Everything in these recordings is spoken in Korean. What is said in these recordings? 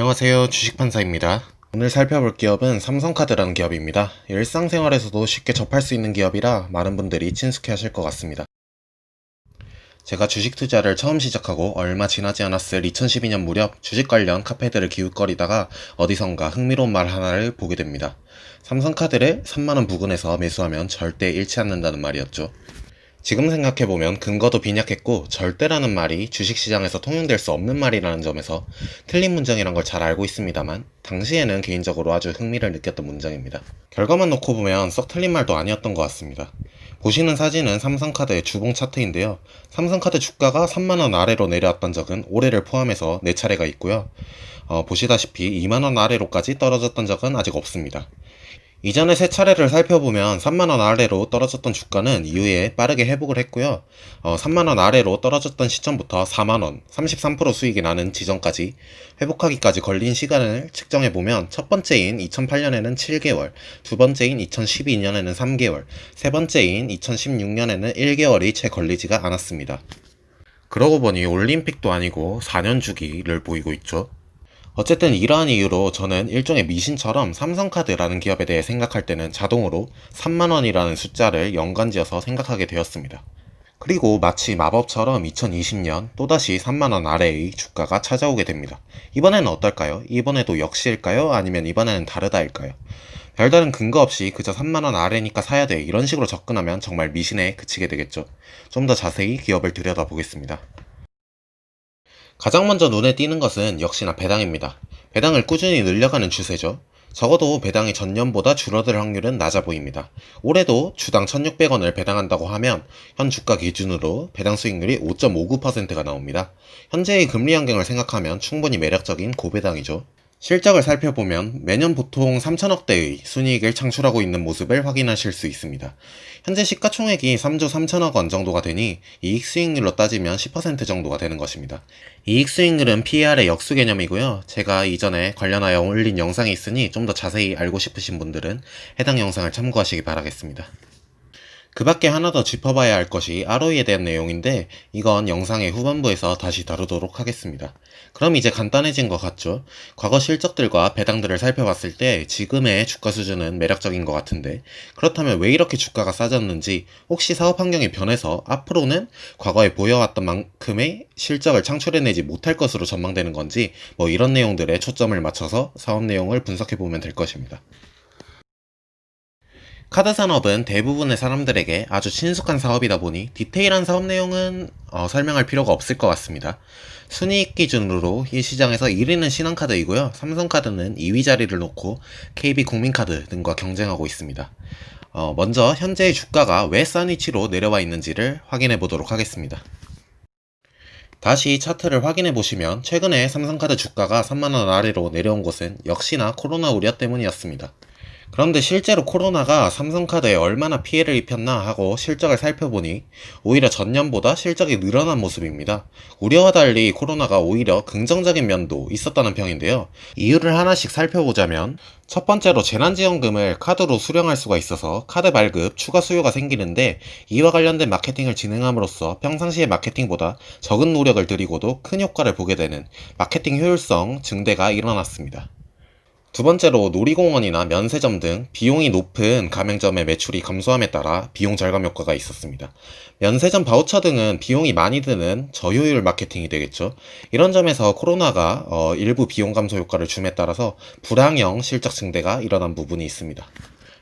안녕하세요. 주식판사입니다. 오늘 살펴볼 기업은 삼성카드라는 기업입니다. 일상생활에서도 쉽게 접할 수 있는 기업이라 많은 분들이 친숙해 하실 것 같습니다. 제가 주식 투자를 처음 시작하고 얼마 지나지 않았을 2012년 무렵 주식 관련 카페들을 기웃거리다가 어디선가 흥미로운 말 하나를 보게 됩니다. 삼성카드를 3만원 부근에서 매수하면 절대 잃지 않는다는 말이었죠. 지금 생각해보면 근거도 빈약했고 절대라는 말이 주식시장에서 통용될 수 없는 말이라는 점에서 틀린 문장이란 걸 잘 알고 있습니다만 당시에는 개인적으로 아주 흥미를 느꼈던 문장입니다. 결과만 놓고 보면 썩 틀린 말도 아니었던 것 같습니다. 보시는 사진은 삼성카드의 주봉 차트인데요. 삼성카드 주가가 3만원 아래로 내려왔던 적은 올해를 포함해서 4차례가 있고요. 보시다시피 2만원 아래로까지 떨어졌던 적은 아직 없습니다. 이전에 3차례를 살펴보면 3만원 아래로 떨어졌던 주가는 이후에 빠르게 회복을 했고요. 3만원 아래로 떨어졌던 시점부터 4만원, 33% 수익이 나는 지점까지 회복하기까지 걸린 시간을 측정해보면 첫 번째인 2008년에는 7개월, 두 번째인 2012년에는 3개월, 세 번째인 2016년에는 1개월이 채 걸리지가 않았습니다. 그러고 보니 올림픽도 아니고 4년 주기를 보이고 있죠. 어쨌든 이러한 이유로 저는 일종의 미신처럼 삼성카드라는 기업에 대해 생각할 때는 자동으로 3만원이라는 숫자를 연관지어서 생각하게 되었습니다. 그리고 마치 마법처럼 2020년 또다시 3만원 아래의 주가가 찾아오게 됩니다. 이번에는 어떨까요? 이번에도 역시일까요? 아니면 이번에는 다르다일까요? 별다른 근거 없이 그저 3만원 아래니까 사야 돼 이런 식으로 접근하면 정말 미신에 그치게 되겠죠. 좀 더 자세히 기업을 들여다보겠습니다. 가장 먼저 눈에 띄는 것은 역시나 배당입니다. 배당을 꾸준히 늘려가는 추세죠. 적어도 배당이 전년보다 줄어들 확률은 낮아 보입니다. 올해도 주당 1,600원을 배당한다고 하면 현 주가 기준으로 배당 수익률이 5.59%가 나옵니다. 현재의 금리 환경을 생각하면 충분히 매력적인 고배당이죠. 실적을 살펴보면 매년 보통 3천억대의 순이익을 창출하고 있는 모습을 확인하실 수 있습니다. 현재 시가총액이 3조 3천억 원 정도가 되니 이익 수익률로 따지면 10% 정도가 되는 것입니다. 이익 수익률은 PER의 역수 개념이고요. 제가 이전에 관련하여 올린 영상이 있으니 좀 더 자세히 알고 싶으신 분들은 해당 영상을 참고하시기 바라겠습니다. 그 밖에 하나 더 짚어봐야 할 것이 ROE에 대한 내용인데 이건 영상의 후반부에서 다시 다루도록 하겠습니다. 그럼 이제 간단해진 것 같죠? 과거 실적들과 배당들을 살펴봤을 때 지금의 주가 수준은 매력적인 것 같은데 그렇다면 왜 이렇게 주가가 싸졌는지 혹시 사업 환경이 변해서 앞으로는 과거에 보여왔던 만큼의 실적을 창출해내지 못할 것으로 전망되는 건지 이런 내용들에 초점을 맞춰서 사업 내용을 분석해보면 될 것입니다. 카드 산업은 대부분의 사람들에게 아주 친숙한 사업이다 보니 디테일한 사업 내용은 설명할 필요가 없을 것 같습니다. 순이익 기준으로 이 시장에서 1위는 신한카드이고요. 삼성카드는 2위 자리를 놓고 KB국민카드 등과 경쟁하고 있습니다. 먼저 현재의 주가가 왜 싼 위치로 내려와 있는지를 확인해 보도록 하겠습니다. 다시 차트를 확인해 보시면 최근에 삼성카드 주가가 3만원 아래로 내려온 것은 역시나 코로나 우려 때문이었습니다. 그런데 실제로 코로나가 삼성카드에 얼마나 피해를 입혔나 하고 실적을 살펴보니 오히려 전년보다 실적이 늘어난 모습입니다. 우려와 달리 코로나가 오히려 긍정적인 면도 있었다는 평인데요. 이유를 하나씩 살펴보자면 첫 번째로 재난지원금을 카드로 수령할 수가 있어서 카드 발급 추가 수요가 생기는데 이와 관련된 마케팅을 진행함으로써 평상시의 마케팅보다 적은 노력을 들이고도 큰 효과를 보게 되는 마케팅 효율성 증대가 일어났습니다. 두 번째로 놀이공원이나 면세점 등 비용이 높은 가맹점의 매출이 감소함에 따라 비용 절감 효과가 있었습니다. 면세점 바우처 등은 비용이 많이 드는 저효율 마케팅이 되겠죠. 이런 점에서 코로나가 일부 비용 감소 효과를 줌에 따라서 불황형 실적 증대가 일어난 부분이 있습니다.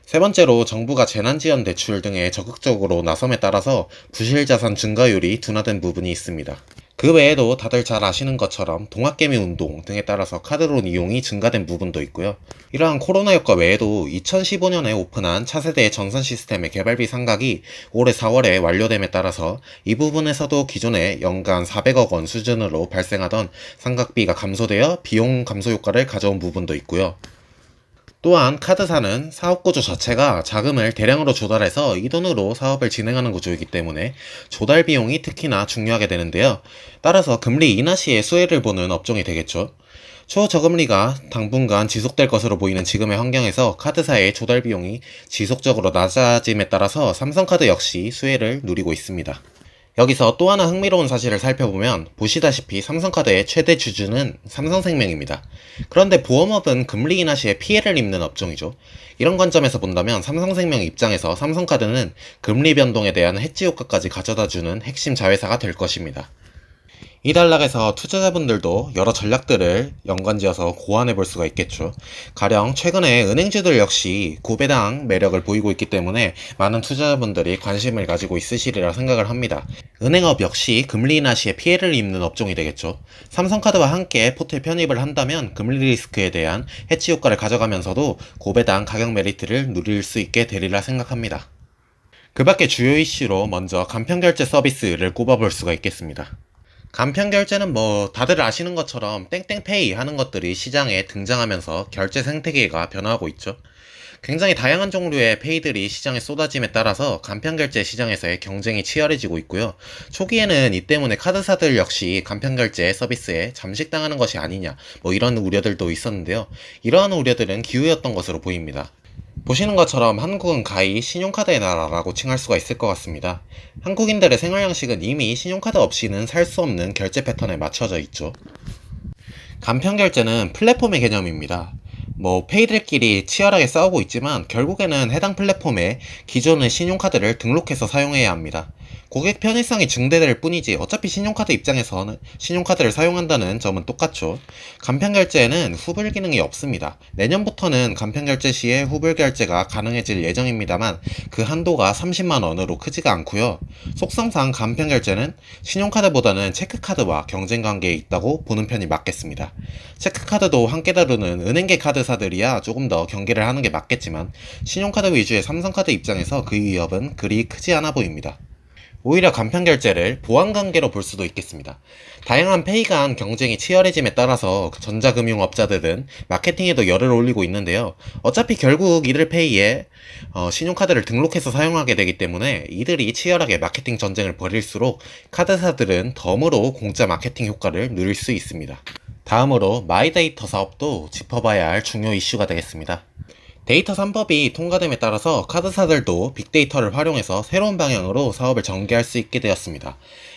세 번째로 정부가 재난지원 대출 등에 적극적으로 나섬에 따라서 부실자산 증가율이 둔화된 부분이 있습니다. 그 외에도 다들 잘 아시는 것처럼 동학개미 운동 등에 따라서 카드론 이용이 증가된 부분도 있고요. 이러한 코로나 효과 외에도 2015년에 오픈한 차세대 전선 시스템의 개발비 상각이 올해 4월에 완료됨에 따라서 이 부분에서도 기존에 연간 400억 원 수준으로 발생하던 상각비가 감소되어 비용 감소 효과를 가져온 부분도 있고요. 또한 카드사는 사업 구조 자체가 자금을 대량으로 조달해서 이 돈으로 사업을 진행하는 구조이기 때문에 조달 비용이 특히나 중요하게 되는데요. 따라서 금리 인하 시에 수혜를 보는 업종이 되겠죠. 초저금리가 당분간 지속될 것으로 보이는 지금의 환경에서 카드사의 조달 비용이 지속적으로 낮아짐에 따라서 삼성카드 역시 수혜를 누리고 있습니다. 여기서 또 하나 흥미로운 사실을 살펴보면 보시다시피 삼성카드의 최대 주주는 삼성생명입니다. 그런데 보험업은 금리 인하 시에 피해를 입는 업종이죠. 이런 관점에서 본다면 삼성생명 입장에서 삼성카드는 금리 변동에 대한 해지 효과까지 가져다주는 핵심 자회사가 될 것입니다. 이 단락에서 투자자분들도 여러 전략들을 연관지어서 고안해 볼 수가 있겠죠. 가령 최근에 은행주들 역시 고배당 매력을 보이고 있기 때문에 많은 투자자분들이 관심을 가지고 있으시리라 생각을 합니다. 은행업 역시 금리 인하 시에 피해를 입는 업종이 되겠죠. 삼성카드와 함께 포트에 편입을 한다면 금리 리스크에 대한 해치 효과를 가져가면서도 고배당 가격 메리트를 누릴 수 있게 되리라 생각합니다. 그 밖에 주요 이슈로 먼저 간편결제 서비스를 꼽아볼 수가 있겠습니다. 간편결제는 뭐 다들 아시는 것처럼 땡땡페이 하는 것들이 시장에 등장하면서 결제 생태계가 변화하고 있죠. 굉장히 다양한 종류의 페이들이 시장에 쏟아짐에 따라서 간편결제 시장에서의 경쟁이 치열해지고 있고요. 초기에는 이 때문에 카드사들 역시 간편결제 서비스에 잠식당하는 것이 아니냐 뭐 이런 우려들도 있었는데요. 이러한 우려들은 기우였던 것으로 보입니다. 보시는 것처럼 한국은 가히 신용카드의 나라라고 칭할 수가 있을 것 같습니다. 한국인들의 생활 양식은 이미 신용카드 없이는 살 수 없는 결제 패턴에 맞춰져 있죠. 간편결제는 플랫폼의 개념입니다. 뭐 페이들끼리 치열하게 싸우고 있지만 결국에는 해당 플랫폼에 기존의 신용카드를 등록해서 사용해야 합니다. 고객 편의성이 증대될 뿐이지 어차피 신용카드 입장에서는 신용카드를 사용한다는 점은 똑같죠. 간편결제에는 후불 기능이 없습니다. 내년부터는 간편결제 시에 후불 결제가 가능해질 예정입니다만 그 한도가 30만원으로 크지가 않고요. 속성상 간편결제는 신용카드보다는 체크카드와 경쟁관계에 있다고 보는 편이 맞겠습니다. 체크카드도 함께 다루는 은행계 카드사들이야 조금 더 경계를 하는 게 맞겠지만 신용카드 위주의 삼성카드 입장에서 그 위협은 그리 크지 않아 보입니다. 오히려 간편결제를 보완관계로 볼 수도 있겠습니다. 다양한 페이 간 경쟁이 치열해짐에 따라서 전자금융업자들은 마케팅에도 열을 올리고 있는데요. 어차피 결국 이들 페이에 신용카드를 등록해서 사용하게 되기 때문에 이들이 치열하게 마케팅 전쟁을 벌일수록 카드사들은 덤으로 공짜 마케팅 효과를 누릴 수 있습니다. 다음으로 마이데이터 사업도 짚어봐야 할 중요 이슈가 되겠습니다. 데이터 3법이 통과됨에 따라서 카드사들도 빅데이터를 활용해서 새로운 방향으로 사업을 전개할 수 있게 되었습니다.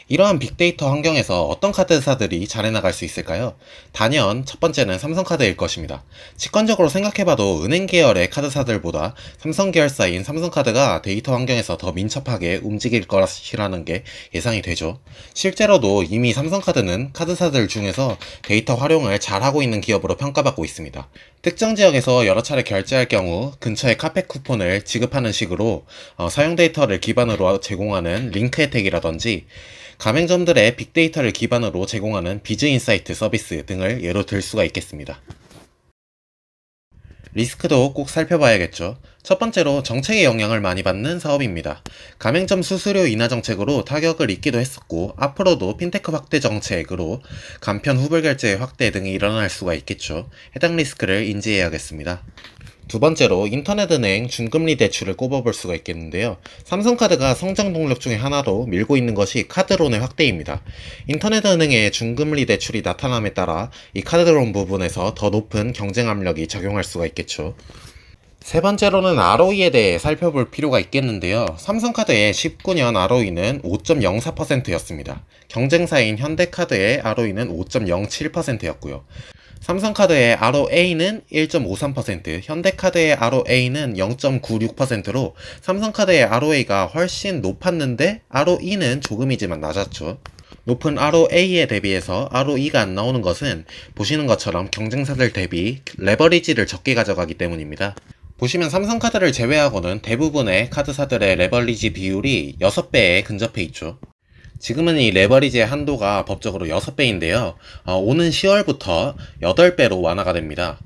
이러한 빅데이터 환경에서 어떤 카드사들이 잘해나갈 수 있을까요? 단연 첫 번째는 삼성카드일 것입니다. 직관적으로 생각해봐도 은행 계열의 카드사들보다 삼성 계열사인 삼성카드가 데이터 환경에서 더 민첩하게 움직일 것이라는 게 예상이 되죠. 실제로도 이미 삼성카드는 카드사들 중에서 데이터 활용을 잘하고 있는 기업으로 평가받고 있습니다. 특정 지역에서 여러 차례 결제할 경우 근처에 카페 쿠폰을 지급하는 식으로 사용 데이터를 기반으로 제공하는 링크 혜택이라든지 가맹점들의 빅데이터를 기반으로 제공하는 비즈인사이트 서비스 등을 예로 들 수가 있겠습니다. 리스크도 꼭 살펴봐야겠죠. 첫 번째로 정책의 영향을 많이 받는 사업입니다. 가맹점 수수료 인하 정책으로 타격을 입기도 했었고 앞으로도 핀테크 확대 정책으로 간편 후불 결제 확대 등이 일어날 수가 있겠죠. 해당 리스크를 인지해야겠습니다. 두 번째로 인터넷은행 중금리 대출을 꼽아볼 수가 있겠는데요. 삼성카드가 성장 동력 중에 하나로 밀고 있는 것이 카드론의 확대입니다. 인터넷은행의 중금리 대출이 나타남에 따라 이 카드론 부분에서 더 높은 경쟁 압력이 작용할 수가 있겠죠. 세 번째로는 ROE에 대해 살펴볼 필요가 있겠는데요. 삼성카드의 19년 ROE는 5.04%였습니다. 경쟁사인 현대카드의 ROE는 5.07%였고요. 삼성카드의 ROA는 1.53%, 현대카드의 ROA는 0.96%로 삼성카드의 ROA가 훨씬 높았는데 ROE는 조금이지만 낮았죠. 높은 ROA에 대비해서 ROE가 안 나오는 것은 보시는 것처럼 경쟁사들 대비 레버리지를 적게 가져가기 때문입니다. 보시면 삼성카드를 제외하고는 대부분의 카드사들의 레버리지 비율이 6배에 근접해 있죠. 지금은 이 레버리지의 한도가 법적으로 6배인데요. 오는 10월부터 8배로 완화가 됩니다.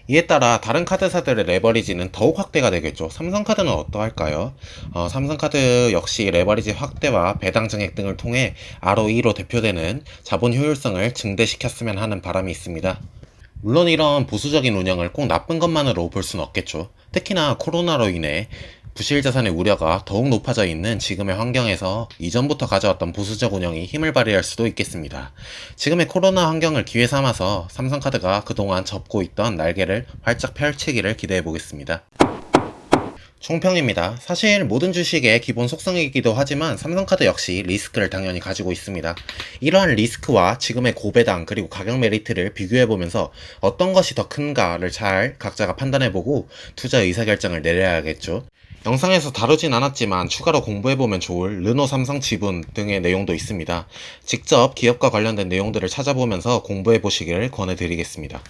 이에 따라 다른 카드사들의 레버리지는 더욱 확대가 되겠죠. 삼성카드는 어떠할까요? 삼성카드 역시 레버리지 확대와 배당 증액 등을 통해 ROE로 대표되는 자본 효율성을 증대시켰으면 하는 바람이 있습니다. 물론 이런 보수적인 운영을 꼭 나쁜 것만으로 볼 수는 없겠죠. 특히나 코로나로 인해 부실자산의 우려가 더욱 높아져 있는 지금의 환경에서 이전부터 가져왔던 보수적 운영이 힘을 발휘할 수도 있겠습니다. 지금의 코로나 환경을 기회 삼아서 삼성카드가 그동안 접고 있던 날개를 활짝 펼치기를 기대해 보겠습니다. 총평입니다. 사실 모든 주식의 기본 속성이기도 하지만 삼성카드 역시 리스크를 당연히 가지고 있습니다. 이러한 리스크와 지금의 고배당 그리고 가격 메리트를 비교해보면서 어떤 것이 더 큰가를 잘 각자가 판단해보고 투자 의사결정을 내려야겠죠. 영상에서 다루진 않았지만 추가로 공부해보면 좋을 르노 삼성 지분 등의 내용도 있습니다. 직접 기업과 관련된 내용들을 찾아보면서 공부해보시기를 권해드리겠습니다.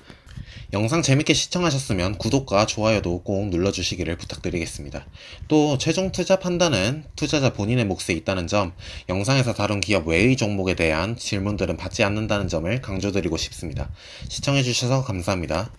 영상 재밌게 시청하셨으면 구독과 좋아요도 꼭 눌러주시기를 부탁드리겠습니다. 또 최종 투자 판단은 투자자 본인의 몫에 있다는 점, 영상에서 다룬 기업 외의 종목에 대한 질문들은 받지 않는다는 점을 강조드리고 싶습니다. 시청해주셔서 감사합니다.